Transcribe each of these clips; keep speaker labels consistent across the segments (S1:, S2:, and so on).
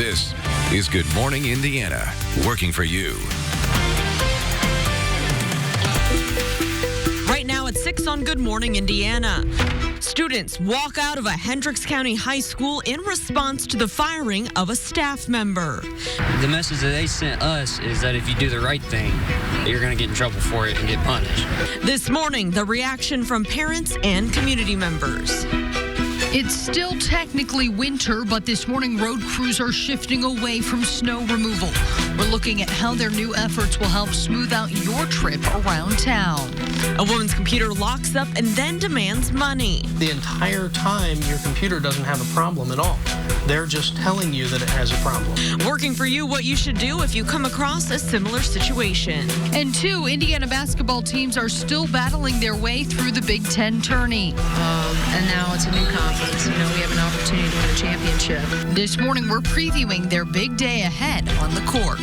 S1: This is Good Morning Indiana, working for you.
S2: Right now at 6 on Good Morning Indiana. Students walk out of a Hendricks County high school in response to the firing of a staff member.
S3: The message that they sent us is that if you do the right thing, that you're going to get in trouble for it and get punished.
S2: This morning, the reaction from parents and community members.
S4: It's still technically winter, but this morning road crews are shifting away from snow removal. We're looking at how their new efforts will help smooth out your trip around town.
S2: A woman's computer locks up and then demands money.
S5: The entire time, your computer doesn't have a problem at all. They're just telling you that it has a problem.
S2: Working for you, what you should do if you come across a similar situation.
S4: And 2 Indiana basketball teams are still battling their way through the Big Ten tourney.
S6: And now it's a new conference. You know, we have an opportunity to win a championship.
S4: This morning, we're previewing their big day ahead on the court.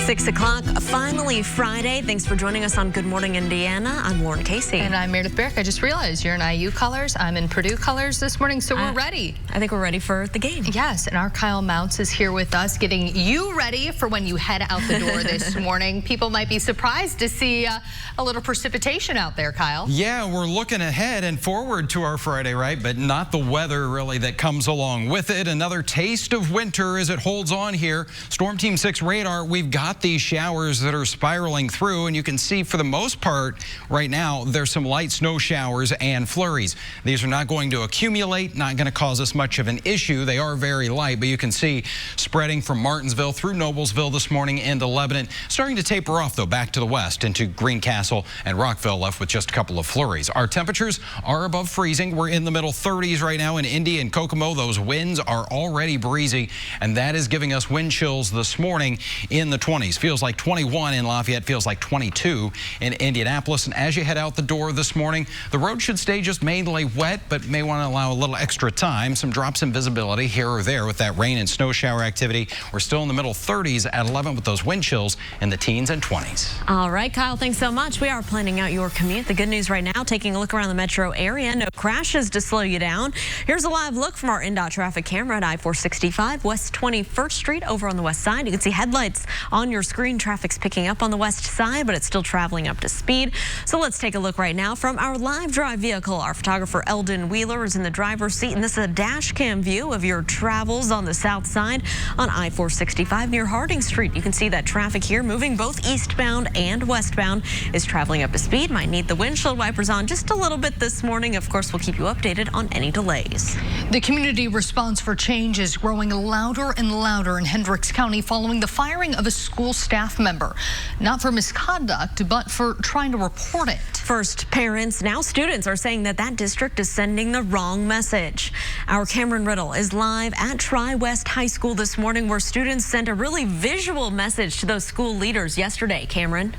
S7: 6 o'clock, finally Friday. Thanks for joining us on Good Morning Indiana. I'm Lauren Casey.
S6: And I'm Meredith Barrick. I just realized you're in IU colors. I'm in Purdue colors this morning, so we're ready.
S7: I think we're ready for the game.
S6: Yes, and our Kyle Mounts is here with us, getting you ready for when you head out the door this morning. People might be surprised to see a little precipitation out there, Kyle.
S8: Yeah, we're looking ahead and forward to our Friday, right? But not the weather, really, that comes along with it. Another taste of winter as it holds on here. Storm Team 6 radar, we've got these showers that are spiraling through, and you can see for the most part right now there's some light snow showers and flurries. These are not going to accumulate, not going to cause us much of an issue. They are very light, but you can see spreading from Martinsville through Noblesville this morning into Lebanon, starting to taper off though back to the west into Greencastle and Rockville, left with just a couple of flurries. Our temperatures are above freezing. We're in the middle 30s right now in Indy and Kokomo. Those winds are already breezy, and that is giving us wind chills this morning in the 20s. Feels like 21 in Lafayette, feels like 22 in Indianapolis. And as you head out the door this morning, the road should stay just mainly wet, but may want to allow a little extra time. Some drops in visibility here or there with that rain and snow shower activity. We're still in the middle 30s at 11 with those wind chills in the teens and 20s.
S7: All right, Kyle, thanks so much. We are planning out your commute. The good news right now, taking a look around the metro area. No crashes to slow you down. Here's a live look from our INDOT traffic camera at I-465 West 21st Street over on the west side. You can see headlights on your screen. Traffic's picking up on the west side, but it's still traveling up to speed. So let's take a look right now from our live drive vehicle. Our photographer Eldon Wheeler is in the driver's seat, and this is a dash cam view of your travels on the south side on I-465 near Harding Street. You can see that traffic here moving both eastbound and westbound is traveling up to speed. Might need the windshield wipers on just a little bit this morning. Of course, we'll keep you updated on any delays.
S4: The community response for change is growing louder and louder in Hendricks County following the firing of a school staff member. Not for misconduct, but for trying to report it.
S7: First, parents, now students are saying that that district is sending the wrong message. Our Cameron Riddle is live at Tri-West High School this morning, where students sent a really visual message to those school leaders yesterday. Cameron?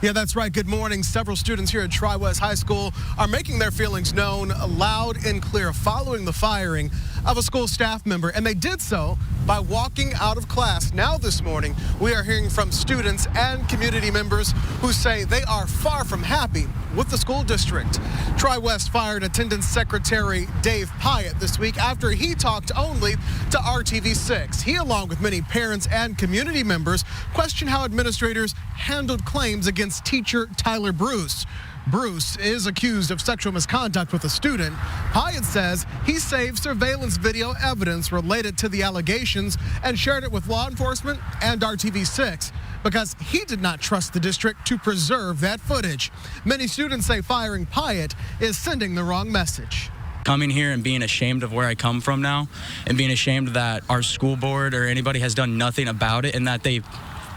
S9: Yeah, that's right. Good morning. Several students here at Tri-West High School are making their feelings known loud and clear following the firing of a school staff member, and they did so by walking out of class. Now this morning, we are hearing from students and community members who say they are far from happy with the school district. Tri-West fired Attendance Secretary Dave Pyatt this week after he talked only to RTV6. He, along with many parents and community members, questioned how administrators handled claims against teacher Tyler Bruce. Bruce is accused of sexual misconduct with a student. Pyatt says he saved surveillance video evidence related to the allegations and shared it with law enforcement and RTV6 because he did not trust the district to preserve that footage. Many students say firing Pyatt is sending the wrong message.
S10: Coming here and being ashamed of where I come from now, and being ashamed that our school board or anybody has done nothing about it, and that they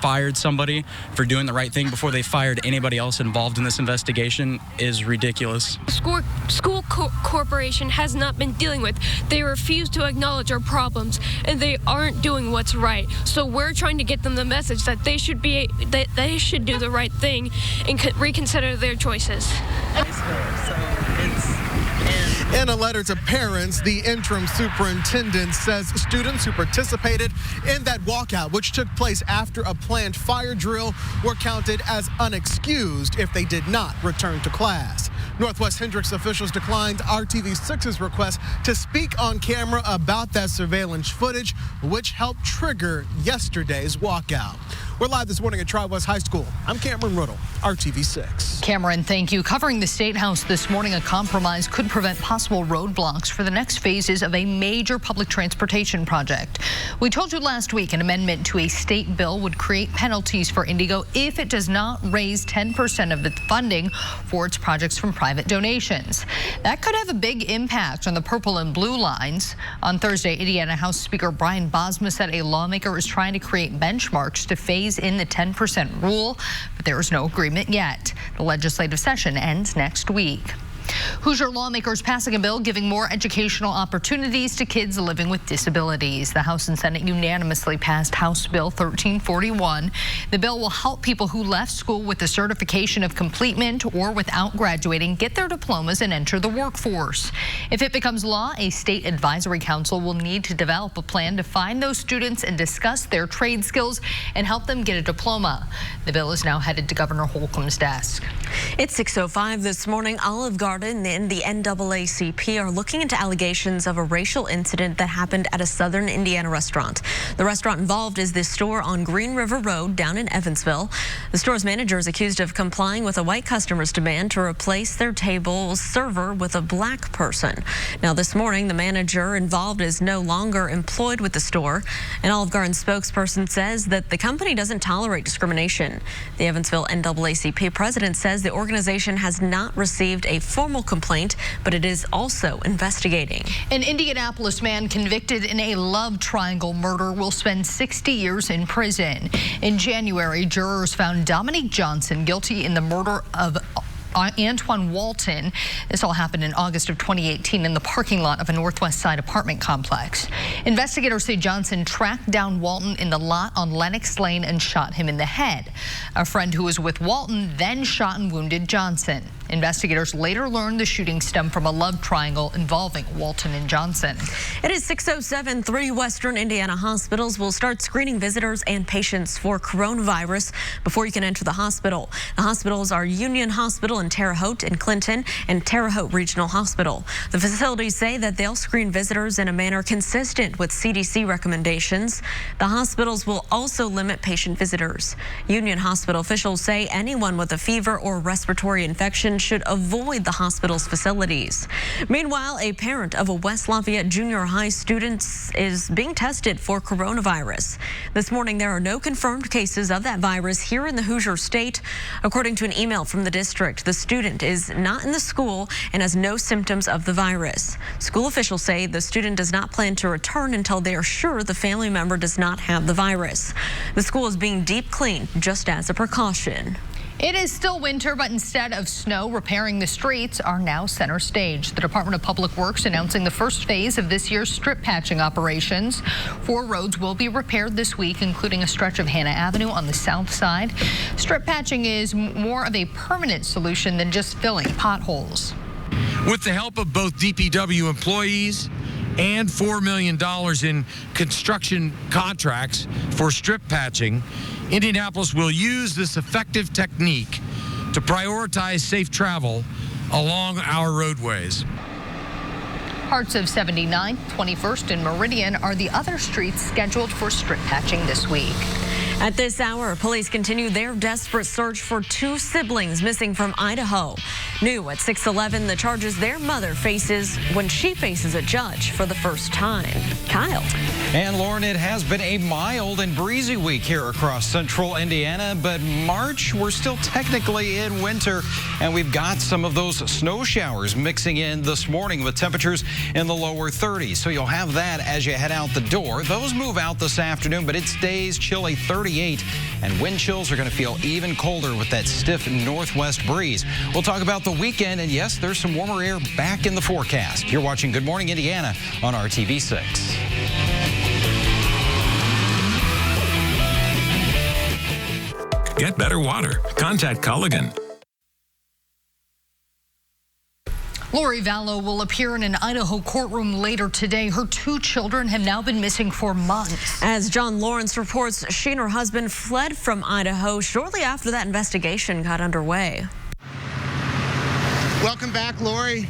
S10: fired somebody for doing the right thing before they fired anybody else involved in this investigation is ridiculous.
S11: School corporation has not been dealing with. They refuse to acknowledge our problems, and they aren't doing what's right. So we're trying to get them the message that they should do the right thing and reconsider their choices.
S9: In a letter to parents, the interim superintendent says students who participated in that walkout, which took place after a planned fire drill, were counted as unexcused if they did not return to class. Northwest Hendricks officials declined WRTV6's request to speak on camera about that surveillance footage, which helped trigger yesterday's walkout. We're live this morning at Tri-West High School. I'm Cameron Riddle, WRTV6.
S6: Cameron, thank you. Covering the Statehouse this morning, a compromise could prevent possible roadblocks for the next phases of a major public transportation project. We told you last week an amendment to a state bill would create penalties for Indigo if it does not raise 10% of the funding for its projects from private donations. That could have a big impact on the purple and blue lines. On Thursday, Indiana House Speaker Brian Bosma said a lawmaker is trying to create benchmarks to phase in the 10% rule, but there is no agreement yet. The legislative session ends next week. Hoosier lawmakers passing a bill giving more educational opportunities to kids living with disabilities. The House and Senate unanimously passed House Bill 1341. The bill will help people who left school with a certification of completement or without graduating get their diplomas and enter the workforce. If it becomes law, a state advisory council will need to develop a plan to find those students and discuss their trade skills and help them get a diploma. The bill is now headed to Governor Holcomb's desk.
S7: It's 6:05 this morning. Olive Garden and the NAACP are looking into allegations of a racial incident that happened at a southern Indiana restaurant. The restaurant involved is this store on Green River Road down in Evansville. The store's manager is accused of complying with a white customer's demand to replace their table server with a black person. Now this morning, the manager involved is no longer employed with the store. An Olive Garden spokesperson says that the company doesn't tolerate discrimination. The Evansville NAACP president says the organization has not received a formal complaint, but it is also investigating.
S6: An Indianapolis man convicted in a love triangle murder will spend 60 years in prison. In January, jurors found Dominique Johnson guilty in the murder of Antoine Walton. This all happened in August of 2018 in the parking lot of a Northwest Side apartment complex. Investigators say Johnson tracked down Walton in the lot on Lenox Lane and shot him in the head. A friend who was with Walton then shot and wounded Johnson. Investigators later learned the shooting stemmed from a love triangle involving Walton and Johnson.
S7: It is 6:07. 3 Western Indiana hospitals will start screening visitors and patients for coronavirus before you can enter the hospital. The hospitals are Union Hospital in Terre Haute and Clinton and Terre Haute Regional Hospital. The facilities say that they'll screen visitors in a manner consistent with CDC recommendations. The hospitals will also limit patient visitors. Union Hospital officials say anyone with a fever or respiratory infection should avoid the hospital's facilities. Meanwhile, a parent of a West Lafayette Junior High student is being tested for coronavirus. This morning, there are no confirmed cases of that virus here in the Hoosier State. According to an email from the district, the student is not in the school and has no symptoms of the virus. School officials say the student does not plan to return until they are sure the family member does not have the virus. The school is being deep cleaned just as a precaution.
S6: It is still winter, but instead of snow, repairing the streets are now center stage. The Department of Public Works announcing the first phase of this year's strip patching operations. 4 roads will be repaired this week, including a stretch of Hannah Avenue on the south side. Strip patching is more of a permanent solution than just filling potholes.
S12: With the help of both DPW employees and $4 million in construction contracts for strip patching, Indianapolis will use this effective technique to prioritize safe travel along our roadways.
S6: Parts of 79th, 21st, and Meridian are the other streets scheduled for strip patching this week.
S7: At this hour, police continue their desperate search for 2 siblings missing from Idaho. New at 6:11, the charges their mother faces when she faces a judge for the first time. Kyle.
S8: And Lauren, it has been a mild and breezy week here across central Indiana, but March, we're still technically in winter, and we've got some of those snow showers mixing in this morning with temperatures in the lower 30s. So you'll have that as you head out the door. Those move out this afternoon, but it stays chilly, 38, and wind chills are going to feel even colder with that stiff northwest breeze. We'll talk about the weekend, and yes, there's some warmer air back in the forecast. You're watching Good Morning Indiana on WRTV6.
S1: Get better water. Contact Culligan.
S6: Lori Vallow will appear in an Idaho courtroom later today. Her 2 children have now been missing for months.
S7: As John Lawrence reports, she and her husband fled from Idaho shortly after that investigation got underway.
S13: Welcome back, Lori.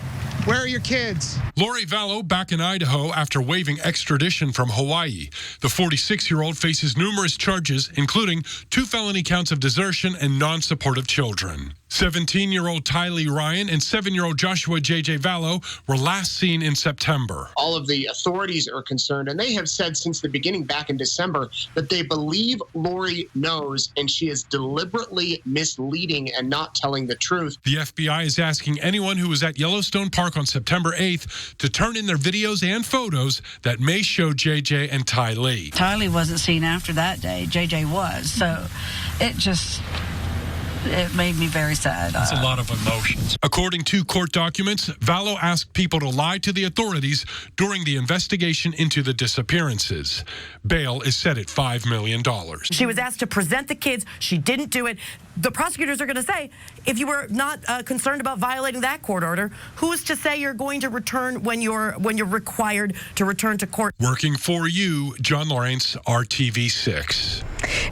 S13: Where are your kids?
S14: Lori Vallow back in Idaho after waiving extradition from Hawaii. The 46-year-old faces numerous charges, including 2 felony counts of desertion and non-support of children. 17-year-old Tylee Ryan and 7-year-old Joshua J.J. Vallow were last seen in September.
S13: All of the authorities are concerned, and they have said since the beginning back in December that they believe Lori knows, and she is deliberately misleading and not telling the truth.
S14: The FBI is asking anyone who was at Yellowstone Park on September 8th to turn in their videos and photos that may show J.J. and Tylee.
S15: Tylee wasn't seen after that day. J.J. was, so it made me very sad.
S14: That's a lot of emotions. According to court documents, Vallow asked people to lie to the authorities during the investigation into the disappearances. Bail is set at $5 million.
S16: She was asked to present the kids. She didn't do it. The prosecutors are going to say, if you were not concerned about violating that court order, who is to say you're going to return when you're required to return to court?
S14: Working for you, John Lawrence, RTV 6.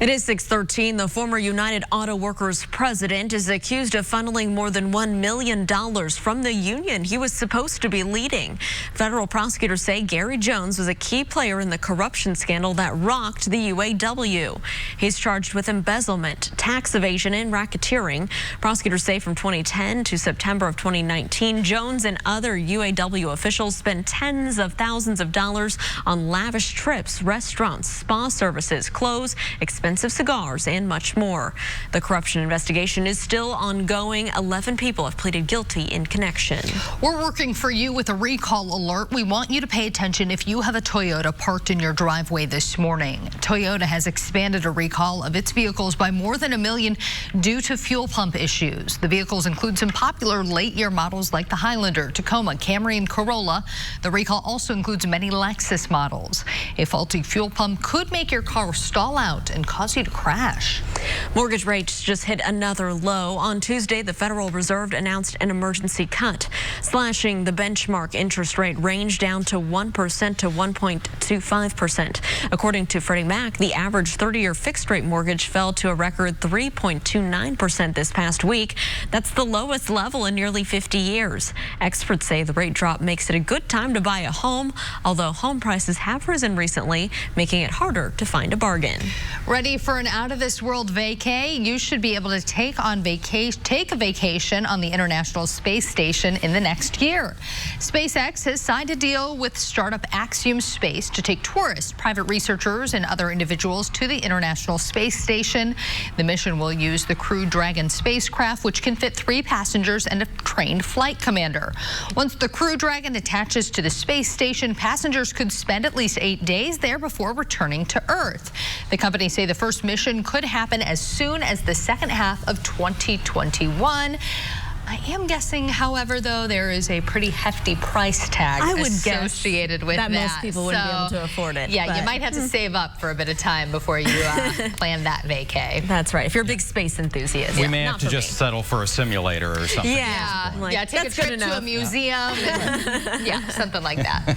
S7: It is 6:13. The former United Auto Workers president is accused of funneling more than $1 million from the union he was supposed to be leading. Federal prosecutors say Gary Jones was a key player in the corruption scandal that rocked the UAW. He's charged with embezzlement, tax evasion, and racketeering. Prosecutors say from 2010 to September of 2019, Jones and other UAW officials spent tens of thousands of dollars on lavish trips, restaurants, spa services, clothes, expensive cigars, and much more. The corruption investigation is still ongoing. 11 people have pleaded guilty in connection.
S6: We're working for you with a recall alert. We want you to pay attention if you have a Toyota parked in your driveway this morning. Toyota has expanded a recall of its vehicles by more than 1 million due to fuel pump issues. The vehicles include some popular late-year models like the Highlander, Tacoma, Camry, and Corolla. The recall also includes many Lexus models. A faulty fuel pump could make your car stall out and cause you to crash.
S7: Mortgage rates just hit another low. On Tuesday, the Federal Reserve announced an emergency cut, slashing the benchmark interest rate range down to 1% to 1.25%. According to Freddie Mac, the average 30-year fixed-rate mortgage fell to a record 3.29% this past week. That's the lowest level in nearly 50 years. Experts say the rate drop makes it a good time to buy a home, although home prices have risen recently, making it harder to find a bargain.
S6: Ready for an out-of-this-world vacay? You should be able to take a vacation on the International Space Station in the next year. SpaceX has signed a deal with startup Axiom Space to take tourists, private researchers, and other individuals to the International Space Station. The mission will use the Crew Dragon spacecraft, which can fit 3 passengers and a trained flight commander. Once the Crew Dragon attaches to the space station, passengers could spend at least 8 days there before returning to Earth. The company say the first mission could happen as soon as the second half of 2021. I am guessing, however, though, there is a pretty hefty price tag associated with that.
S7: Most people wouldn't be able to afford it.
S6: Yeah, you might have to save up for a bit of time before you plan that vacay.
S7: That's right. If you're a big space enthusiast.
S8: We may have to just settle for a simulator or something.
S6: Yeah, take a trip to a museum. And, something like that.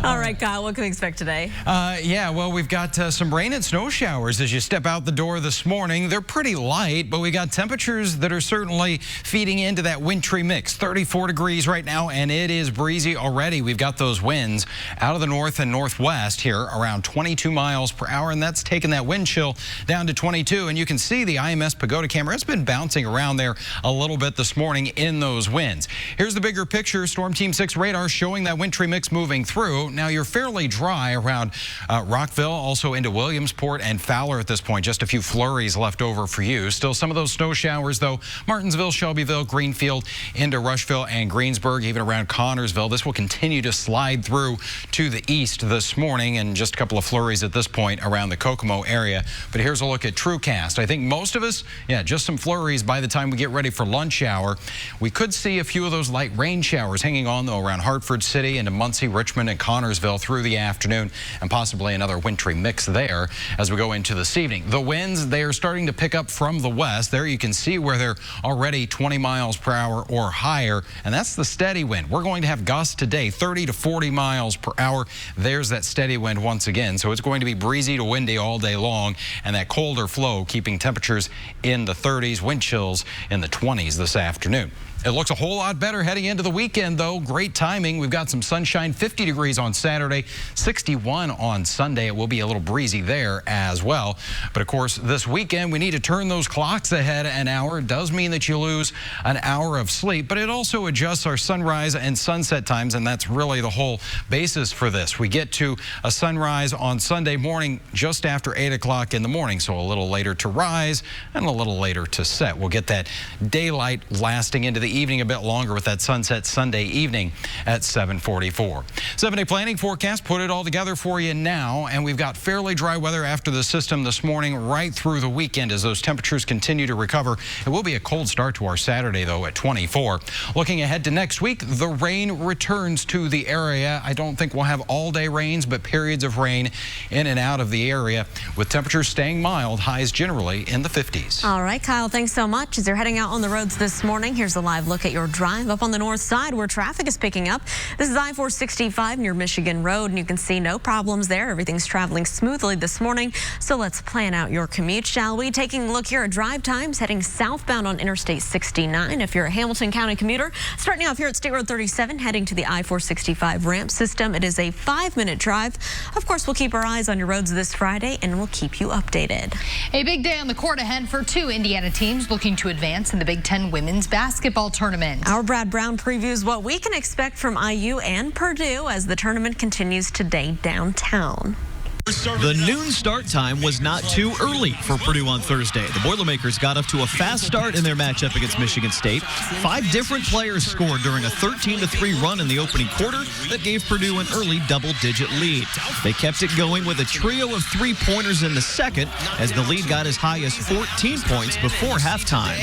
S7: All right, Kyle, what can we expect today?
S8: Well, we've got some rain and snow showers as you step out the door this morning. They're pretty light, but we got temperatures that are certainly feeding into that wintry mix. 34 degrees right now, and it is breezy already. We've got those winds out of the north and northwest here around 22 miles per hour, and that's taken that wind chill down to 22. And you can see the IMS Pagoda camera. It's been bouncing around there a little bit this morning in those winds. Here's the bigger picture. Storm Team 6 radar showing that wintry mix moving through. Now you're fairly dry around Rockville, also into Williamsport and Fowler at this point. Just a few flurries left over for you. Still some of those snow showers, though. Martinsville, Shelbyville, Greenfield into Rushville and Greensburg, even around Connorsville. This will continue to slide through to the east this morning, and just a couple of flurries at this point around the Kokomo area. But here's a look at TrueCast. I think most of us, just some flurries by the time we get ready for lunch hour. We could see a few of those light rain showers hanging on, though, around Hartford City into Muncie, Richmond, and Connorsville through the afternoon, and possibly another wintry mix there as we go into this evening. The winds, they are starting to pick up from the west. There you can see where they're already 20 miles per hour or higher, and that's the steady wind. We're going to have gusts today, 30 to 40 miles per hour. There's that steady wind once again, so it's going to be breezy to windy all day long, and that colder flow keeping temperatures in the 30s, wind chills in the 20s this afternoon. It looks a whole lot better heading into the weekend, though. Great timing. We've got some sunshine, 50 degrees on Saturday, 61 on Sunday. It will be a little breezy there as well. But, of course, this weekend, we need to turn those clocks ahead an hour. It does mean that you lose an hour of sleep, but it also adjusts our sunrise and sunset times, and that's really the whole basis for this. We get to a sunrise on Sunday morning just after 8 o'clock in the morning, so a little later to rise and a little later to set. We'll get that daylight lasting into the evening a bit longer with that sunset Sunday evening at 7:44. 7-day planning forecast, put it all together for you now, and we've got fairly dry weather after the system this morning right through the weekend as those temperatures continue to recover. It will be a cold start to our Saturday, though, at 24. Looking ahead to next week, the rain returns to the area. I don't think we'll have all-day rains, but periods of rain in and out of the area, with temperatures staying mild, highs generally in the 50s.
S7: All right, Kyle, thanks so much. As you're heading out on the roads this morning, here's a live look at your drive up on the north side where traffic is picking up. This is I-465 near Michigan Road, and you can see no problems there. Everything's traveling smoothly this morning. So let's plan out your commute, shall we? Taking a look here at drive times, heading southbound on Interstate 69. If you're a Hamilton County commuter, starting off here at State Road 37, heading to the I-465 ramp system, it is a 5-minute drive. Of course, we'll keep our eyes on your roads this Friday, and we'll keep you updated.
S6: A big day on the court ahead for 2 Indiana teams looking to advance in the Big Ten women's basketball tournament.
S7: Our Brad Brown previews what we can expect from IU and Purdue as the tournament continues today downtown.
S17: The noon start time was not too early for Purdue on Thursday. The Boilermakers got up to a fast start in their matchup against Michigan State. 5 different players scored during a 13-3 run in the opening quarter that gave Purdue an early double-digit lead. They kept it going with a trio of 3-pointers in the second as the lead got as high as 14 points before halftime.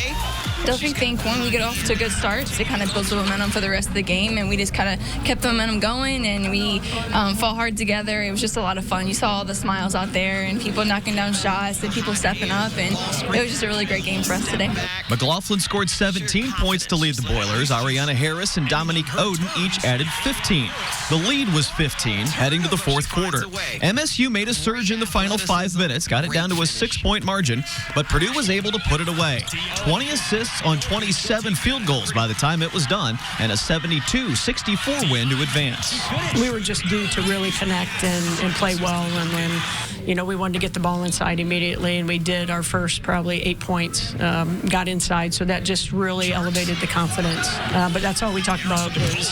S18: Definitely think when we get off to good starts, it kind of builds the momentum for the rest of the game, and we just kind of kept the momentum going, and we fought hard together. It was just a lot of fun. You saw all the smiles out there and people knocking down shots and people stepping up, and it was just a really great game for us today.
S17: McLaughlin scored 17 points to lead the Boilers. Ariana Harris and Dominique Oden each added 15. The lead was 15 heading to the fourth quarter. MSU made a surge in the final 5 minutes, got it down to a 6-point margin, but Purdue was able to put it away. 20 assists on 27 field goals by the time it was done, and a 72-64 win to advance.
S19: We were just due to really connect and play well, and then, we wanted to get the ball inside immediately, and we did. Our first probably 8 points got inside, so that just really elevated the confidence. But that's all we talked about is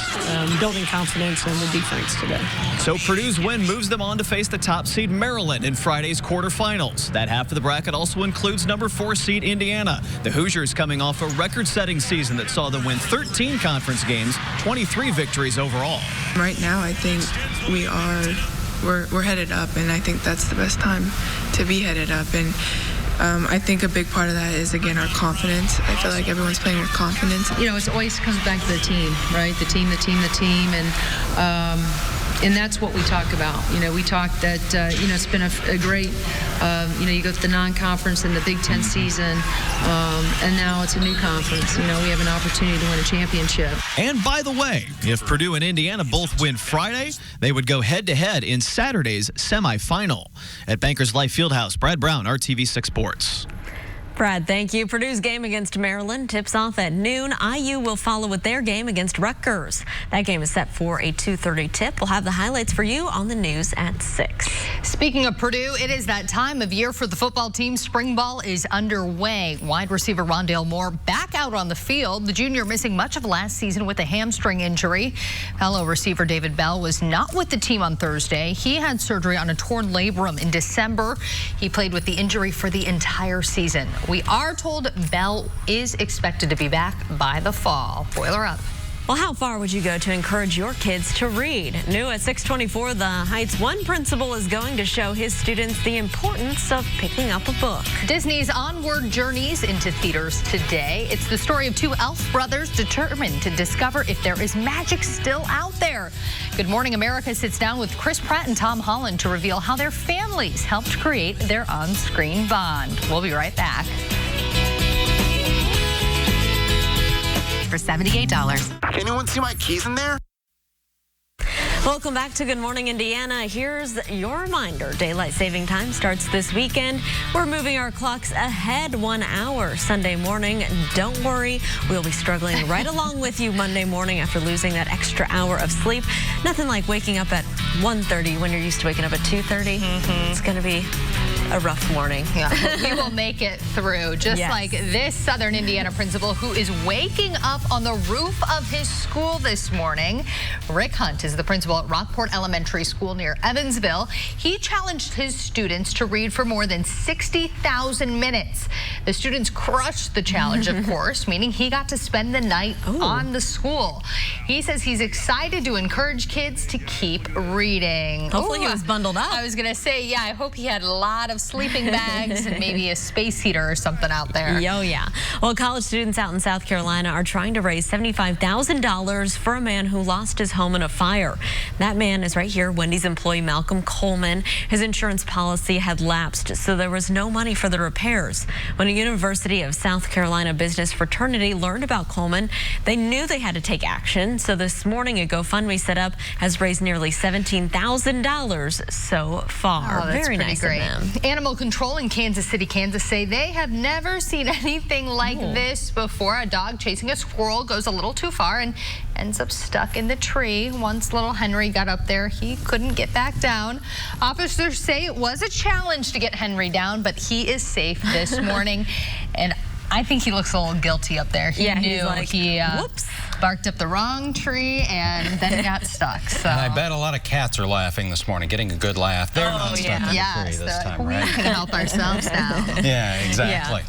S19: building confidence in the defense today.
S17: So Purdue's win moves them on to face the top seed Maryland in Friday's quarterfinals. That half of the bracket also includes number 4 seed Indiana. The Hoosiers coming off a record-setting season that saw them win 13 conference games, 23 victories overall.
S20: Right now, I think we're headed up, and I think that's the best time to be headed up. And I think a big part of that is, again, our confidence. I feel like everyone's playing with confidence.
S21: It always comes back to the team, right? The team, and that's what we talk about. We talk that, it's been a great, you go to the non-conference and the Big Ten season, and now it's a new conference. We have an opportunity to win a championship.
S17: And by the way, if Purdue and Indiana both win Friday, they would go head-to-head in Saturday's semifinal. At Bankers Life Fieldhouse, Brad Brown, RTV6 Sports.
S7: Brad, thank you. Purdue's game against Maryland tips off at noon. IU will follow with their game against Rutgers. That game is set for a 2:30 tip. We'll have the highlights for you on the news at 6.
S6: Speaking of Purdue, it is that time of year for the football team. Spring ball is underway. Wide receiver Rondale Moore back out on the field. The junior missing much of last season with a hamstring injury. Fellow receiver David Bell was not with the team on Thursday. He had surgery on a torn labrum in December. He played with the injury for the entire season. We are told Bell is expected to be back by the fall. Boiler up.
S7: Well, how far would you go to encourage your kids to read? New at 624, the Heights one principal is going to show his students the importance of picking up a book.
S6: Disney's Onward journeys into theaters today. It's the story of 2 elf brothers determined to discover if there is magic still out there. Good Morning America sits down with Chris Pratt and Tom Holland to reveal how their families helped create their on-screen bond. We'll be right back.
S22: For $78. Anyone see my keys in there?
S7: Welcome back to Good Morning Indiana. Here's your reminder. Daylight saving time starts this weekend. We're moving our clocks ahead 1 hour Sunday morning. Don't worry, we'll be struggling right along with you Monday morning after losing that extra hour of sleep. Nothing like waking up at 1:30 when you're used to waking up at 2:30. It's going to be a rough morning.
S6: Yeah, we will make it through, just like this Southern Indiana principal who is waking up on the roof of his school this morning. Rick Hunt is the principal at Rockport Elementary School near Evansville. He challenged his students to read for more than 60,000 minutes. The students crushed the challenge, of course, meaning he got to spend the night on the school. He says he's excited to encourage kids to keep reading.
S7: Hopefully he was bundled up.
S6: I was going to say, yeah, I hope he had a lot of sleeping bags and maybe a space heater or something out there.
S7: Oh, yeah. Well, college students out in South Carolina are trying to raise $75,000 for a man who lost his home in a fire. That man is right here, Wendy's employee Malcolm Coleman. His insurance policy had lapsed, so there was no money for the repairs. When a University of South Carolina business fraternity learned about Coleman, they knew they had to take action. So this morning, a GoFundMe set up has raised nearly $17,000 so far.
S6: Oh, that's
S7: very nice
S6: great.
S7: of them.
S6: Animal control in Kansas City, Kansas say they have never seen anything like this before. A dog chasing a squirrel goes a little too far and ends up stuck in the tree. Once little Henry got up there, he couldn't get back down. Officers say it was a challenge to get Henry down, but he is safe this morning. And I think he looks a little guilty up there. He knew he barked up the wrong tree and then got stuck. So.
S8: And I bet a lot of cats are laughing this morning, getting a good laugh. They're not stuck in the tree this time, right?
S6: We can help ourselves now.
S8: Yeah, exactly.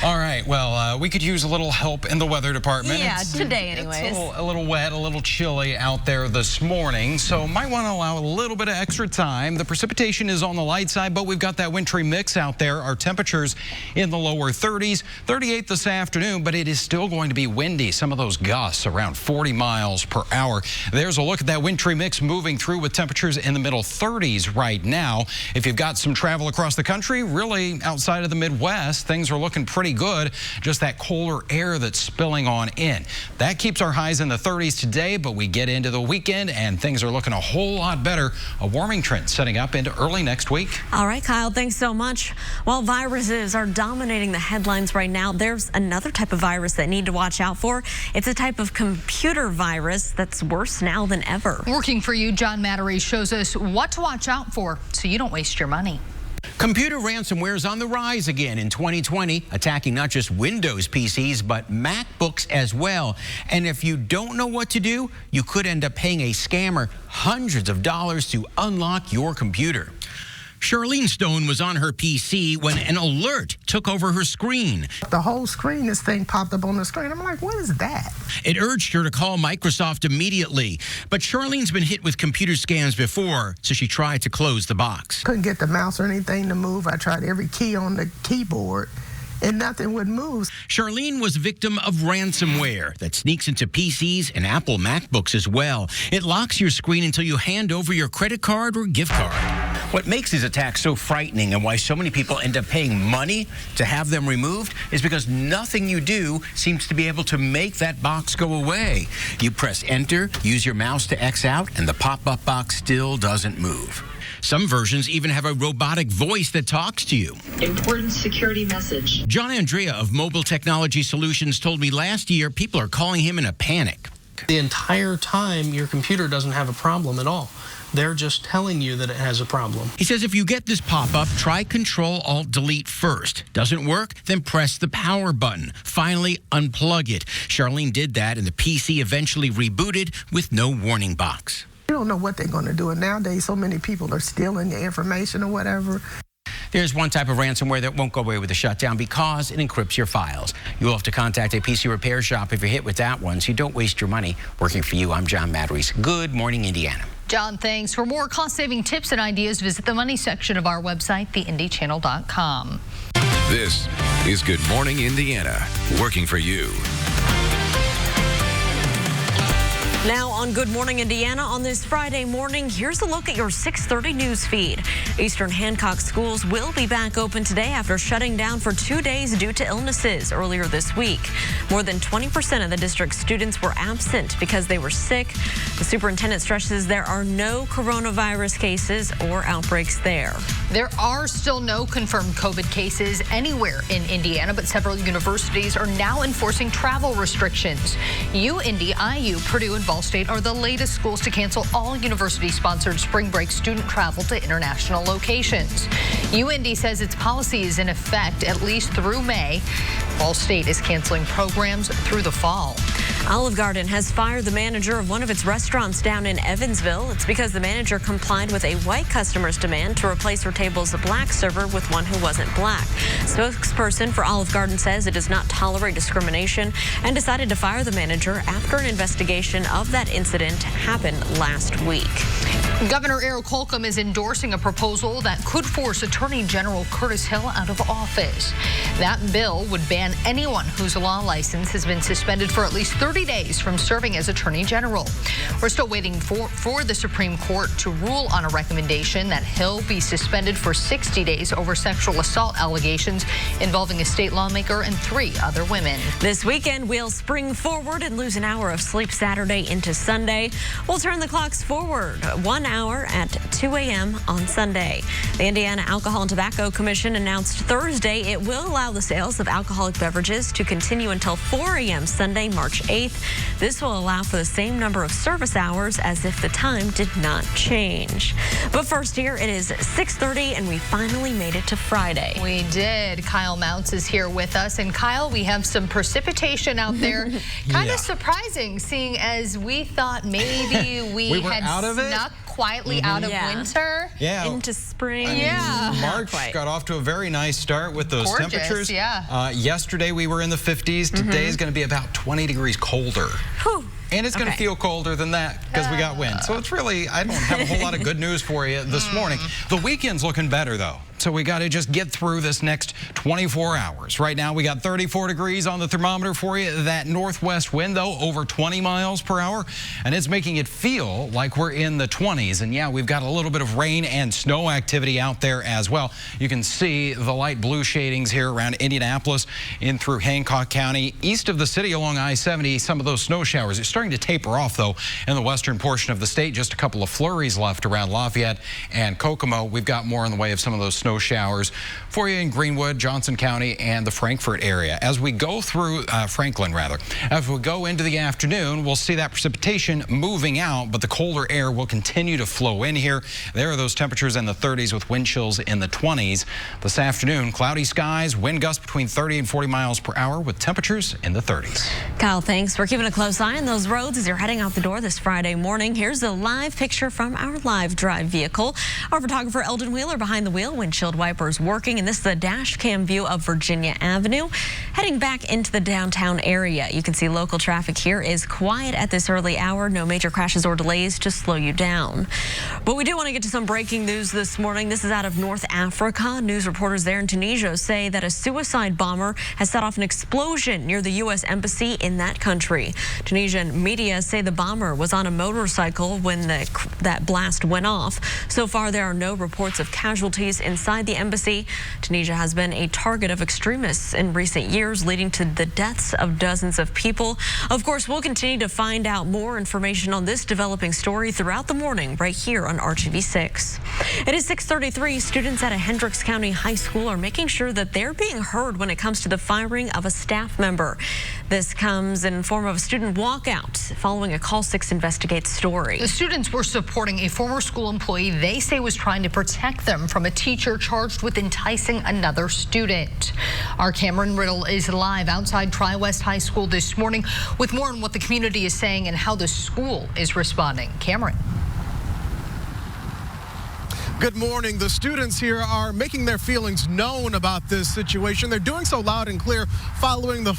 S8: All right, well, we could use a little help in the weather department.
S7: Yeah, today anyways.
S8: It's a little wet, a little chilly out there this morning, so might want to allow a little bit of extra time. The precipitation is on the light side, but we've got that wintry mix out there. Our temperatures in the lower 30s, 38 this afternoon, but it is still going to be windy. Some of those gusts around 40 miles per hour. There's a look at that wintry mix moving through with temperatures in the middle 30s right now. If you've got some travel across the country, really outside of the Midwest, things are looking pretty good. Just that colder air that's spilling on in. That keeps our highs in the 30s today, but we get into the weekend and things are looking a whole lot better. A warming trend setting up into early next week.
S7: All right, Kyle, thanks so much. While viruses are dominating the headlines right now, there's another type of virus that you need to watch out for. It's a type of computer virus that's worse now than ever.
S6: Working for you, John Mattery shows us what to watch out for so you don't waste your money.
S3: Computer ransomware is on the rise again in 2020, attacking not just Windows PCs, but MacBooks as well. And if you don't know what to do, you could end up paying a scammer hundreds of dollars to unlock your computer. Charlene Stone was on her PC when an alert took over her screen.
S22: The whole screen, this thing popped up on the screen. I'm like, what is that?
S3: It urged her to call Microsoft immediately. But Charlene's been hit with computer scams before, so she tried to close the box.
S22: Couldn't get the mouse or anything to move. I tried every key on the keyboard, and nothing would move.
S3: Charlene was a victim of ransomware that sneaks into PCs and Apple MacBooks as well. It locks your screen until you hand over your credit card or gift card. What makes these attacks so frightening and why so many people end up paying money to have them removed is because nothing you do seems to be able to make that box go away. You press enter, use your mouse to X out, and the pop-up box still doesn't move. Some versions even have a robotic voice that talks to you.
S23: Important security message.
S3: John Andrea of Mobile Technology Solutions told me last year people are calling him in a panic.
S5: The entire time, your computer doesn't have a problem at all. They're just telling you that it has a problem.
S3: He says if you get this pop-up, try Control-Alt-Delete first. Doesn't work? Then press the power button. Finally, unplug it. Charlene did that, and the PC eventually rebooted with no warning box.
S22: You don't know what they're going to do. And nowadays, so many people are stealing your information or whatever.
S3: There's one type of ransomware that won't go away with a shutdown because it encrypts your files. You'll have to contact a PC repair shop if you're hit with that one, so you don't waste your money. Working for you, I'm John Mattery. Good morning, Indiana.
S6: John, thanks. For more cost-saving tips and ideas, visit the money section of our website, theindychannel.com.
S1: This is Good Morning Indiana, working for you.
S7: Now on Good Morning Indiana on this Friday morning, here's a look at your 6:30 news feed. Eastern Hancock schools will be back open today after shutting down for 2 days due to illnesses earlier this week. More than 20% of the district's students were absent because they were sick. The superintendent stresses there are no coronavirus cases or outbreaks there.
S6: There are still no confirmed COVID cases anywhere in Indiana, but several universities are now enforcing travel restrictions. UIndy, IU, Purdue, and Ball State are the latest schools to cancel all university-sponsored spring break student travel to international locations. UIndy says its policy is in effect at least through May. Ball State is canceling programs through the fall.
S7: Olive Garden has fired the manager of one of its restaurants down in Evansville. It's because the manager complied with a white customer's demand to replace her table's black server with one who wasn't black. Spokesperson for Olive Garden says it does not tolerate discrimination and decided to fire the manager after an investigation of that incident happened last week.
S6: Governor Eric Holcomb is endorsing a proposal that could force Attorney General Curtis Hill out of office. That bill would ban anyone whose law license has been suspended for at least 30 days from serving as Attorney General. We're still waiting for the Supreme Court to rule on a recommendation that Hill be suspended for 60 days over sexual assault allegations involving a state lawmaker and 3 other women.
S7: This weekend, we'll spring forward and lose an hour of sleep Saturday into Sunday. We'll turn the clocks forward 1 hour at 2 a.m. on Sunday. The Indiana Alcohol and Tobacco Commission announced Thursday it will allow the sales of alcoholic beverages to continue until 4 a.m. Sunday, March 8th. This will allow for the same number of service hours as if the time did not change. But first here, it is 6:30 and we finally made it to Friday.
S6: We did. Kyle Mounts is here with us. And Kyle, we have some precipitation out there. Kind of surprising, seeing as we thought maybe we
S8: were
S6: had
S8: out of it?
S6: snuck quietly out of winter
S7: into spring.
S8: March got off to a very nice start with those
S6: Gorgeous,
S8: temperatures.
S6: yeah.
S8: Yesterday we were in the 50s. Today is going to be about 20 degrees colder.
S7: Whew.
S8: And it's going to feel colder than that because we got wind. So it's really, I don't have a whole lot of good news for you this morning. The weekend's looking better, though. So we got to just get through this next 24 hours. Right now, we got 34 degrees on the thermometer for you. That northwest wind, though, over 20 miles per hour. And it's making it feel like we're in the 20s. And yeah, we've got a little bit of rain and snow activity out there as well. You can see the light blue shadings here around Indianapolis in through Hancock County. East of the city along I-70, some of those snow showers. It's starting to taper off, though, in the western portion of the state. Just a couple of flurries left around Lafayette and Kokomo. We've got more in the way of some of those snow showers for you in Greenwood, Johnson County, and the Frankfort area. As we go through Franklin, as we go into the afternoon, we'll see that precipitation moving out, but the colder air will continue to flow in here. There are those temperatures in the 30s with wind chills in the 20s. This afternoon, cloudy skies, wind gusts between 30 and 40 miles per hour with temperatures in the 30s.
S7: Kyle, thanks. We're keeping a close eye on those roads as you're heading out the door this Friday morning. Here's a live picture from our live drive vehicle. Our photographer Eldon Wheeler behind the wheel, windshield wipers working, and this is the dash cam view of Virginia Avenue. Heading back into the downtown area, you can see local traffic here is quiet at this early hour. No major crashes or delays to slow you down. But we do want to get to some breaking news this morning. This is out of North Africa. News reporters there in Tunisia say that a suicide bomber has set off an explosion near the U.S. embassy in that country. Tunisian media say the bomber was on a motorcycle when that blast went off. So far, there are no reports of casualties inside the embassy. Tunisia has been a target of extremists in recent years, leading to the deaths of dozens of people. Of course, we'll continue to find out more information on this developing story throughout the morning right here on WRTV 6. It is 6:33. Students at a Hendricks County high school are making sure that they're being heard when it comes to the firing of a staff member. This comes in form of a student walkout following a Call 6 Investigate story.
S6: The students were supporting a former school employee they say was trying to protect them from a teacher charged with enticing another student. Our Cameron Riddle is live outside Tri-West High School this morning with more on what the community is saying and how the school is responding. Cameron.
S9: Good morning. The students here are making their feelings known about this situation. They're doing so loud and clear following the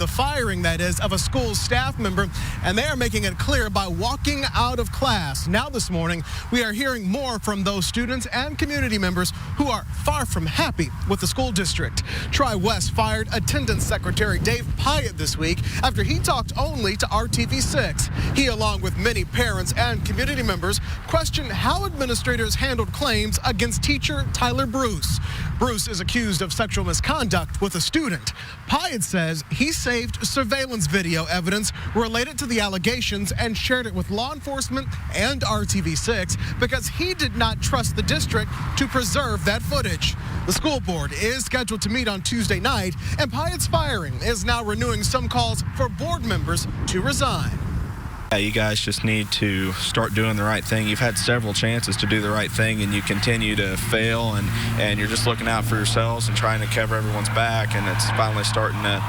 S9: firing, that is, of a school staff member, and they are making it clear by walking out of class. Now this morning, we are hearing more from those students and community members who are far from happy with the school district. Tri-West fired Attendance Secretary Dave Pyatt this week after he talked only to WRTV6. He, along with many parents and community members, questioned how administrators handled claims against teacher Tyler Bruce. Bruce is accused of sexual misconduct with a student. Pyatt says he saved surveillance video evidence related to the allegations and shared it with law enforcement and WRTV6 because he did not trust the district to preserve that footage. The school board is scheduled to meet on Tuesday night, and Pyatt's firing is now renewing some calls for board members to resign.
S2: Yeah, you guys just need to start doing the right thing. You've had several chances to do the right thing, and you continue to fail, and you're just looking out for yourselves and trying to cover everyone's back, and it's finally starting to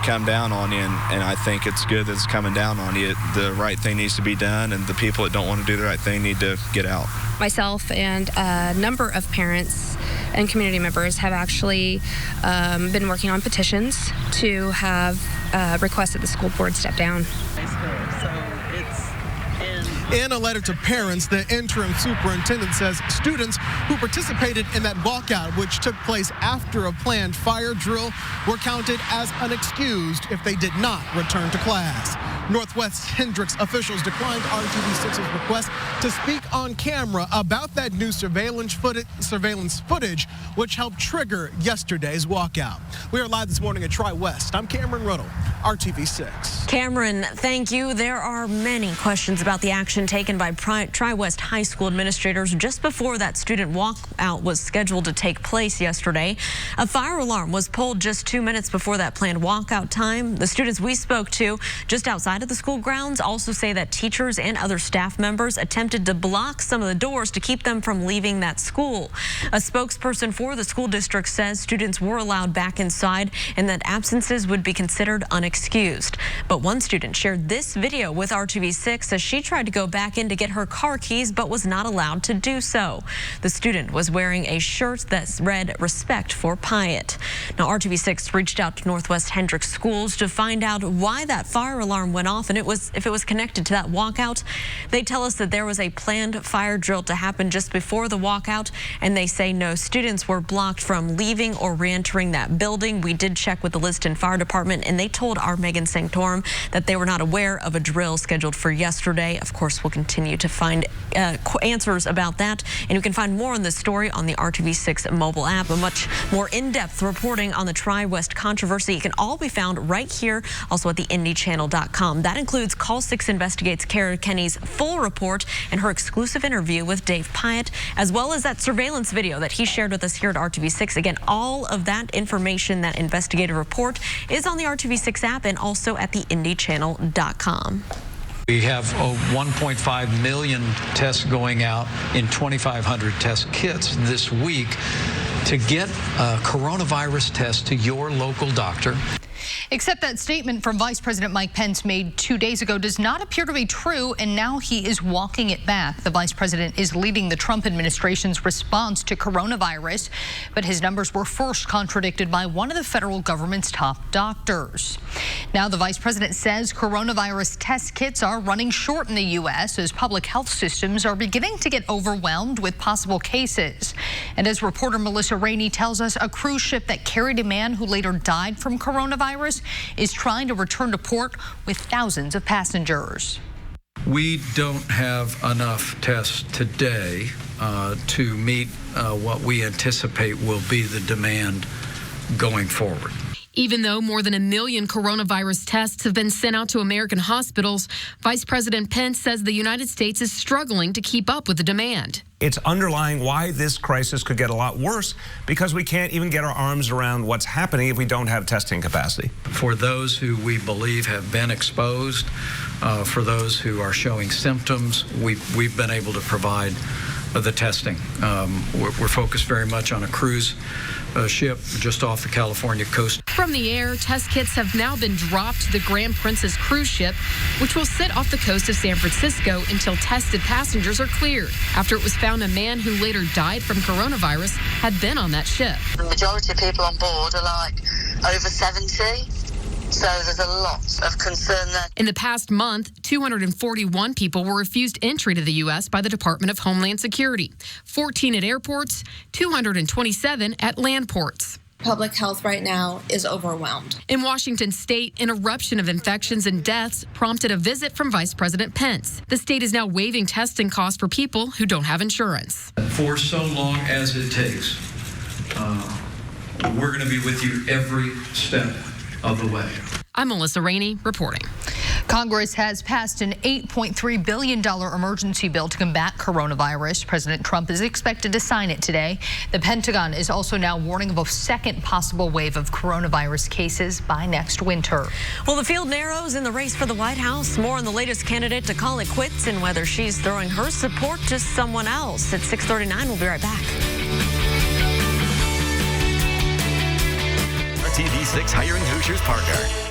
S2: come down on you, and I think it's good that it's coming down on you. The right thing needs to be done, and the people that don't want to do the right thing need to get out.
S4: Myself and a number of parents and community members have actually been working on petitions to have requested the school board step down.
S9: In a letter to parents, the interim superintendent says students who participated in that walkout, which took place after a planned fire drill, were counted as unexcused if they did not return to class. Northwest Hendricks officials declined WRTV6's request to speak on camera about that new surveillance footage, which helped trigger yesterday's walkout. We are live this morning at Tri-West. I'm Cameron Ruddle, WRTV6.
S7: Cameron, thank you. There are many questions about the action taken by Tri-West High School administrators just before that student walkout was scheduled to take place yesterday. A fire alarm was pulled just 2 minutes before that planned walkout time. The students we spoke to just outside of the school grounds also say that teachers and other staff members attempted to block some of the doors to keep them from leaving that school. A spokesperson for the school district says students were allowed back inside and that absences would be considered unexcused. But one student shared this video with WRTV6 as she tried to go back in to get her car keys but was not allowed to do so. The student was wearing a shirt that read "Respect for Pyatt." Now, WRTV6 reached out to Northwest Hendricks schools to find out why that fire alarm went off and if it was connected to that walkout. They tell us that there was a planned fire drill to happen just before the walkout, and they say no students were blocked from leaving or re-entering that building. We did check with the Liston Fire Department, and they told our Megan Sanctorum that they were not aware of a drill scheduled for yesterday. Of course, we'll continue to find answers about that, and you can find more on this story on the WRTV6 mobile app. A much more in-depth reporting on the Tri-West controversy. It can all be found right here, also at the IndyChannel.com. That includes Call 6 Investigates Kara Kenny's full report and her exclusive interview with Dave Pyatt, as well as that surveillance video that he shared with us here at WRTV6. Again, all of that information, that investigative report, is on the WRTV6 app and also at the IndyChannel.com.
S10: We have 1.5 million tests going out in 2,500 test kits this week. To get a coronavirus test to your local doctor.
S6: Except that statement from Vice President Mike Pence made 2 days ago does not appear to be true, and now he is walking it back. The vice president is leading the Trump administration's response to coronavirus, but his numbers were first contradicted by one of the federal government's top doctors. Now the vice president says coronavirus test kits are running short in the U.S. as public health systems are beginning to get overwhelmed with possible cases. And as reporter Melissa Rainey tells us, a cruise ship that carried a man who later died from coronavirus is trying to return to port with thousands of passengers.
S10: We don't have enough tests today to meet what we anticipate will be the demand going forward.
S24: Even though more than 1 million coronavirus tests have been sent out to American hospitals, Vice President Pence says the United States is struggling to keep up with the demand.
S25: It's underlying why this crisis could get a lot worse, because we can't even get our arms around what's happening if we don't have testing capacity.
S10: For those who we believe have been exposed, for those who are showing symptoms, we've been able to provide the testing. We're focused very much on a cruise ship just off the California coast.
S24: From the air, test kits have now been dropped to the Grand Princess cruise ship, which will sit off the coast of San Francisco until tested passengers are cleared, after it was found a man who later died from coronavirus had been on that ship.
S11: The majority of people on board are like over 70. So there's a lot of concern there.
S24: In the past month, 241 people were refused entry to the U.S. by the Department of Homeland Security, 14 at airports, 227 at land ports.
S12: Public health right now is overwhelmed.
S24: In Washington state, an eruption of infections and deaths prompted a visit from Vice President Pence. The state is now waiving testing costs for people who don't have insurance.
S13: For so long as it takes, we're going to be with you every step of the way.
S24: I'm Melissa Rainey reporting.
S6: Congress has passed an $8.3 billion emergency bill to combat coronavirus. President Trump is expected to sign it today. The Pentagon is also now warning of a second possible wave of coronavirus cases by next winter.
S7: Well, the field narrows in the race for the White House. More on the latest candidate to call it quits and whether she's throwing her support to someone else. At 6:39, we'll be right back.
S15: WRTV6 Hiring Hoosiers partner.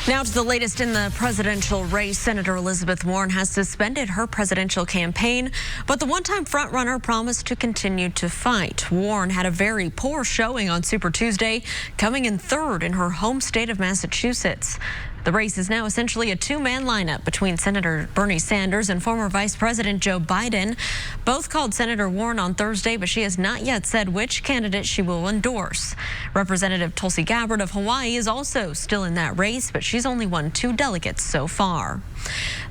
S7: Now to the latest in the presidential race. Senator Elizabeth Warren has suspended her presidential campaign, but the one-time frontrunner promised to continue to fight. Warren had a very poor showing on Super Tuesday, coming in third in her home state of Massachusetts. The race is now essentially a two-man lineup between Senator Bernie Sanders and former Vice President Joe Biden. Both called Senator Warren on Thursday, but she has not yet said which candidate she will endorse. Representative Tulsi Gabbard of Hawaii is also still in that race, but she's only won 2 delegates so far.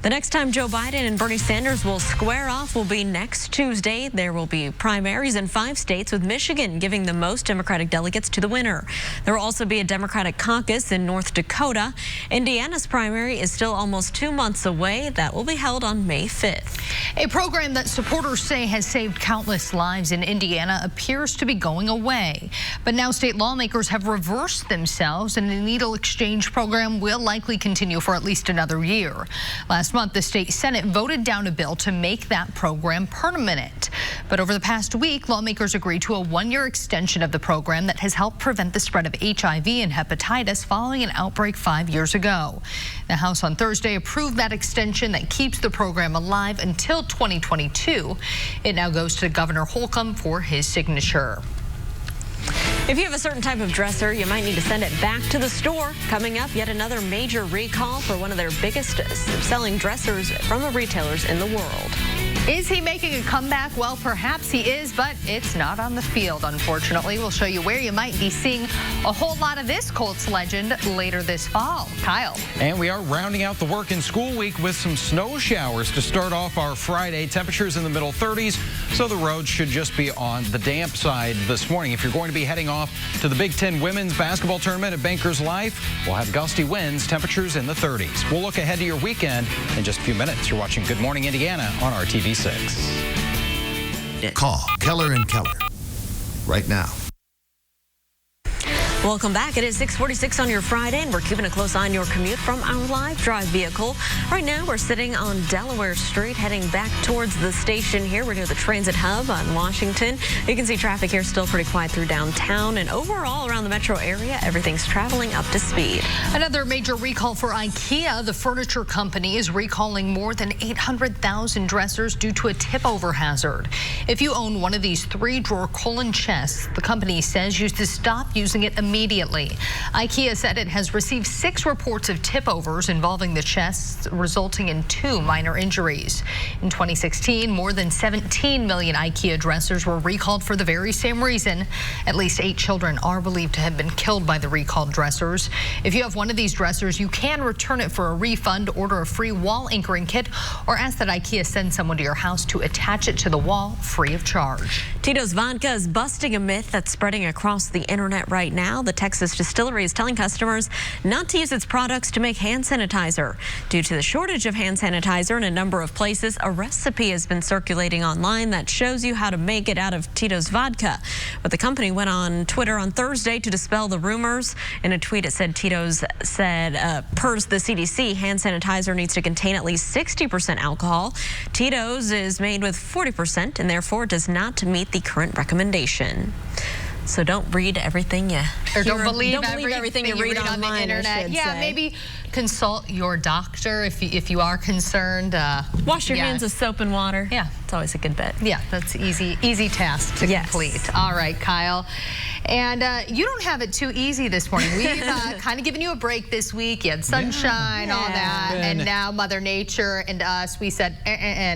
S7: The next time Joe Biden and Bernie Sanders will square off will be next Tuesday. There will be primaries in 5 states, with Michigan giving the most Democratic delegates to the winner. There will also be a Democratic caucus in North Dakota. Indiana's primary is still almost 2 months away. That will be held on May 5th.
S6: A program that supporters say has saved countless lives in Indiana appears to be going away. But now state lawmakers have reversed themselves, and the needle exchange program will likely continue for at least another year. Last month, the state Senate voted down a bill to make that program permanent. But over the past week, lawmakers agreed to a 1-year extension of the program that has helped prevent the spread of HIV and hepatitis following an outbreak 5 years ago. The House on Thursday approved that extension that keeps the program alive until 2022. It now goes to Governor Holcomb for his signature.
S7: If you have a certain type of dresser, you might need to send it back to the store. Coming up, yet another major recall for one of their biggest selling dressers from the retailers in the world.
S6: Is he making a comeback? Well, perhaps he is, but it's not on the field, unfortunately. We'll show you where you might be seeing a whole lot of this Colts legend later this fall. Kyle.
S8: And we are rounding out the work in school week with some snow showers to start off our Friday. Temperatures in the middle 30s, so the roads should just be on the damp side this morning. If you're going to be heading off to the Big Ten women's basketball tournament at Bankers Life, we'll have gusty winds, temperatures in the 30s. We'll look ahead to your weekend in just a few minutes. You're watching Good Morning Indiana on RTV6.
S16: Call Keller and Keller right now.
S7: Welcome back. It is 6:46 on your Friday, and we're keeping a close eye on your commute from our live drive vehicle. Right now, we're sitting on Delaware Street, heading back towards the station here. We're near the transit hub on Washington. You can see traffic here still pretty quiet through downtown, and overall around the metro area, everything's traveling up to speed.
S6: Another major recall for IKEA. The furniture company is recalling more than 800,000 dressers due to a tip-over hazard. If you own one of these 3-drawer column chests, the company says you should stop using it immediately. IKEA said it has received 6 reports of tip-overs involving the chests, resulting in 2 minor injuries. In 2016, more than 17 million IKEA dressers were recalled for the very same reason. At least 8 children are believed to have been killed by the recalled dressers. If you have one of these dressers, you can return it for a refund, order a free wall anchoring kit, or ask that IKEA send someone to your house to attach it to the wall free of charge.
S7: Tito's Vodka is busting a myth that's spreading across the internet right now. The Texas distillery is telling customers not to use its products to make hand sanitizer. Due to the shortage of hand sanitizer in a number of places, a recipe has been circulating online that shows you how to make it out of Tito's Vodka. But the company went on Twitter on Thursday to dispel the rumors. In a tweet, it said Tito's said, per the CDC, hand sanitizer needs to contain at least 60% alcohol. Tito's is made with 40% and therefore does not meet the current recommendation. So don't read everything you
S6: or
S7: hear,
S6: don't believe
S7: everything you read
S6: on the internet. Yeah, maybe consult your doctor if you are concerned.
S7: Wash your hands with soap and water.
S6: Yeah,
S7: it's always a good bet.
S6: Yeah, that's easy task to complete. All right, Kyle. And you don't have it too easy this morning. We've kind of given you a break this week. You had sunshine, all that, and now Mother Nature and us, we said,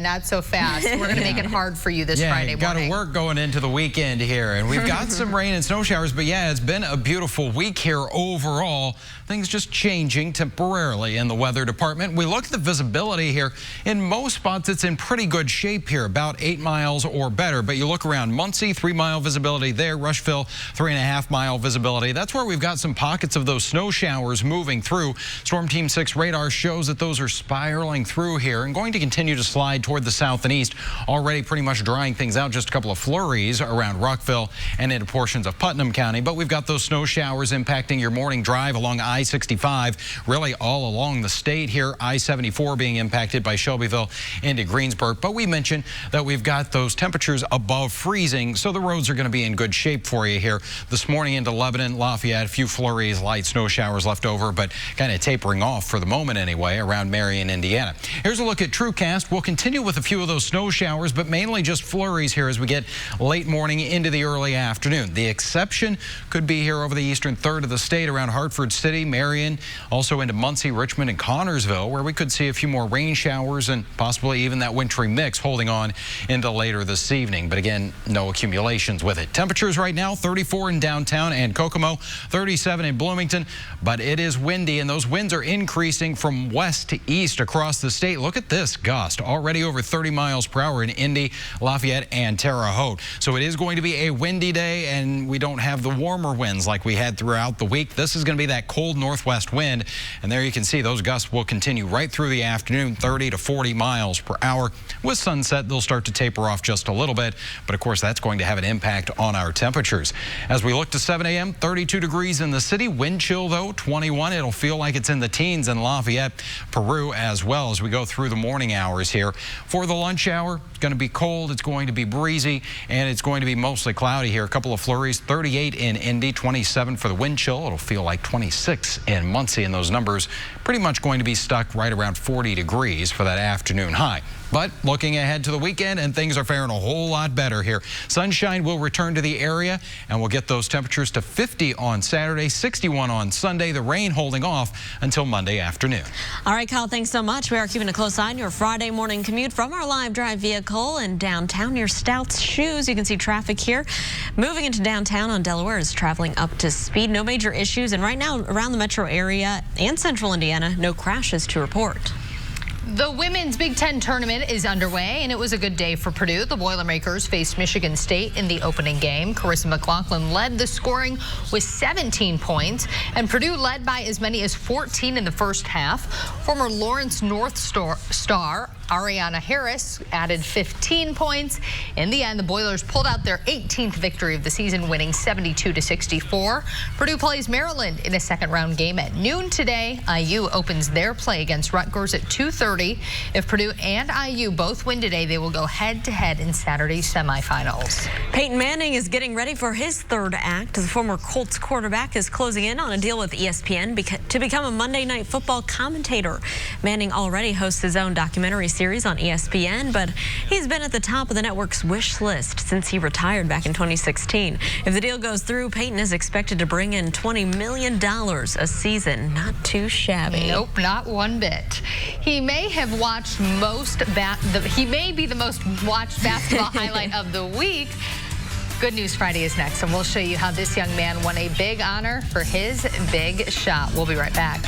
S6: not so fast. We're going to make it hard for you this Friday morning.
S8: Got to work going into the weekend here, and we've got some rain and snow showers, but yeah, it's been a beautiful week here overall. Things just changing temporarily in the weather department. We look at the visibility here. In most spots, it's in pretty good shape here, about 8 miles or better, but you look around Muncie, 3-mile visibility there, Rushville, 3.5-mile visibility. That's where we've got some pockets of those snow showers moving through. Storm Team 6 radar shows that those are spiraling through here and going to continue to slide toward the south and east, already pretty much drying things out. Just a couple of flurries around Rockville and into portions of Putnam County, but we've got those snow showers impacting your morning drive along I-65, really all along the state here. I-74 being impacted by Shelbyville into Greensburg, but we mentioned that we've got those temperatures above freezing, so the roads are going to be in good shape for you here. This morning into Lebanon, Lafayette, a few flurries, light snow showers left over, but kind of tapering off for the moment anyway around Marion, Indiana. Here's a look at TrueCast. We'll continue with a few of those snow showers, but mainly just flurries here as we get late morning into the early afternoon. The exception could be here over the eastern third of the state around Hartford City, Marion, also into Muncie, Richmond, and Connorsville, where we could see a few more rain showers and possibly even that wintry mix holding on into later this evening. But again, no accumulations with it. Temperatures right now, 34 in downtown and Kokomo, 37 in Bloomington, but it is windy and those winds are increasing from west to east across the state. Look at this gust, already over 30 miles per hour in Indy, Lafayette, and Terre Haute. So it is going to be a windy day, and we don't have the warmer winds like we had throughout the week. This is going to be that cold northwest wind, and there you can see those gusts will continue right through the afternoon, 30 to 40 miles per hour. With sunset, they'll start to taper off just a little bit, but of course that's going to have an impact on our temperatures. As we look to 7 a.m., 32 degrees in the city. Wind chill, though, 21. It'll feel like it's in the teens in Lafayette, Peru as well as we go through the morning hours here. For the lunch hour, it's going to be cold, it's going to be breezy, and it's going to be mostly cloudy here. A couple of flurries, 38 in Indy, 27 for the wind chill. It'll feel like 26 in Muncie, and those numbers pretty much going to be stuck right around 40 degrees for that afternoon high. But looking ahead to the weekend, and things are faring a whole lot better here. Sunshine will return to the area, and we'll get those temperatures to 50 on Saturday, 61 on Sunday. The rain holding off until Monday afternoon.
S7: All right, Kyle, thanks so much. We are keeping a close eye on your Friday morning commute from our live drive vehicle in downtown near Stout's Shoes. You can see traffic here. Moving into downtown on Delaware is traveling up to speed. No major issues. And right now around the metro area and central Indiana, no crashes to report.
S6: The women's Big Ten tournament is underway, and it was a good day for Purdue. The Boilermakers faced Michigan State in the opening game. Carissa McLaughlin led the scoring with 17 points, and Purdue led by as many as 14 in the first half. Former Lawrence North star Ariana Harris added 15 points. In the end, the Boilers pulled out their 18th victory of the season, winning 72-64. Purdue plays Maryland in a second-round game at noon today. IU opens their play against Rutgers at 2:30. If Purdue and IU both win today, they will go head-to-head in Saturday's semifinals.
S7: Peyton Manning is getting ready for his third act. The former Colts quarterback is closing in on a deal with ESPN to become a Monday Night Football commentator. Manning already hosts his own documentary series on ESPN, but he's been at the top of the network's wish list since he retired back in 2016. If the deal goes through, Peyton is expected to bring in $20 million a season. Not too shabby.
S6: Nope, not one bit. He may have watched he may be the most watched basketball highlight of the week. Good News Friday is next, and we'll show you how this young man won a big honor for his big shot. We'll be right back.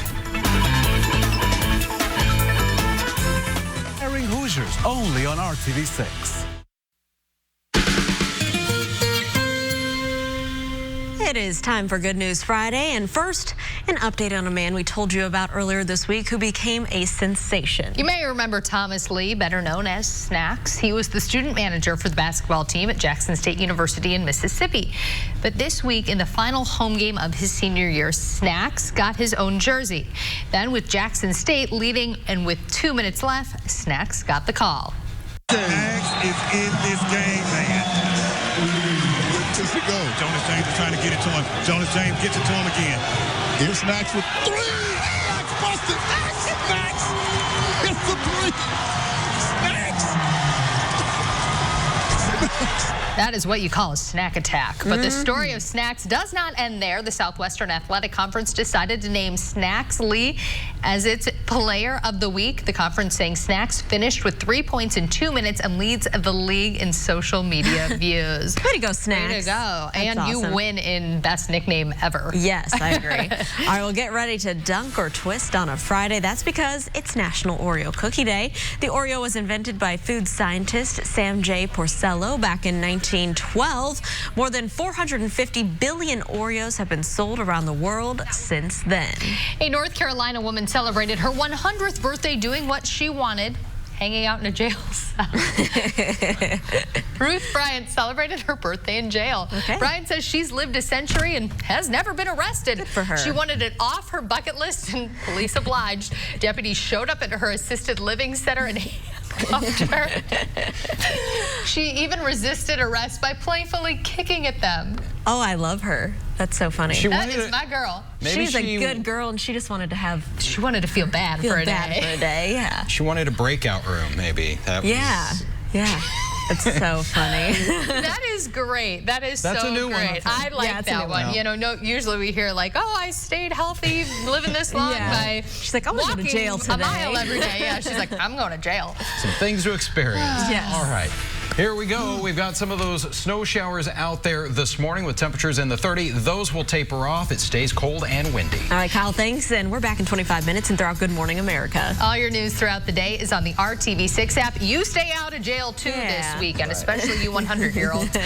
S14: Airing Hoosiers only on WRTV 6.
S7: It is time for Good News Friday, and first, an update on a man we told you about earlier this week who became a sensation.
S6: You may remember Thomas Lee, better known as Snacks. He was the student manager for the basketball team at Jackson State University in Mississippi. But this week, in the final home game of his senior year, Snacks got his own jersey. Then, with Jackson State leading and with 2 minutes left, Snacks got the call.
S18: Snacks is in this game, man.
S17: distance to go.
S18: Jonas James is trying to get it to him. Jonas James gets it to him again.
S17: Here's Snacks with 3. Snacks busted. Snacks. It's the 3. Snacks.
S6: That is what you call a snack attack. But the story of Snacks does not end there. The Southwestern Athletic Conference decided to name Snacks Lee as its Player of the Week. The conference saying Snacks finished with 3 points in 2 minutes and leads the league in social media views.
S7: Way to go, Snacks.
S6: Way to go.
S7: That's
S6: and
S7: awesome.
S6: You win in best nickname ever.
S7: Yes, I agree. All right, well, get ready to dunk or twist on a Friday. That's because it's National Oreo Cookie Day. The Oreo was invented by food scientist Sam J. Porcello back in 1912. More than 450 billion Oreos have been sold around the world since then.
S6: A North Carolina woman celebrated her 100th birthday doing what she wanted, hanging out in a jail cell. Ruth Bryant celebrated her birthday in jail.
S7: Okay.
S6: Bryant says she's lived a century and has never been arrested.
S7: Good for her.
S6: She wanted it off her bucket list and police obliged. Deputies showed up at her assisted living center and handcuffed her. She even resisted arrest by playfully kicking at them.
S7: Oh, I love her. That's so funny.
S6: That is my girl.
S7: She's a good girl, and she just wanted to have...
S6: She wanted to feel bad for a
S7: day. Yeah.
S8: She wanted a breakout room, maybe. That was...
S7: Yeah. It's so funny.
S6: That is great. That's
S8: a
S6: so
S8: new
S6: great.
S8: one.
S6: I like that one.
S8: one.
S6: You know, usually we hear like, oh, I stayed healthy living this long by
S7: She's like, I'm going to go to jail today.
S6: a mile every day. Yeah, she's like, I'm going to jail.
S8: Some things to experience.
S6: Yes.
S8: All right. Here we go. We've got some of those snow showers out there this morning with temperatures in the 30s. Those will taper off. It stays cold and windy.
S7: All right, Kyle, thanks. And we're back in 25 minutes and throughout Good Morning America.
S6: All your news throughout the day is on the RTV6 app. You stay out of jail, too, this weekend, especially you 100-year-olds.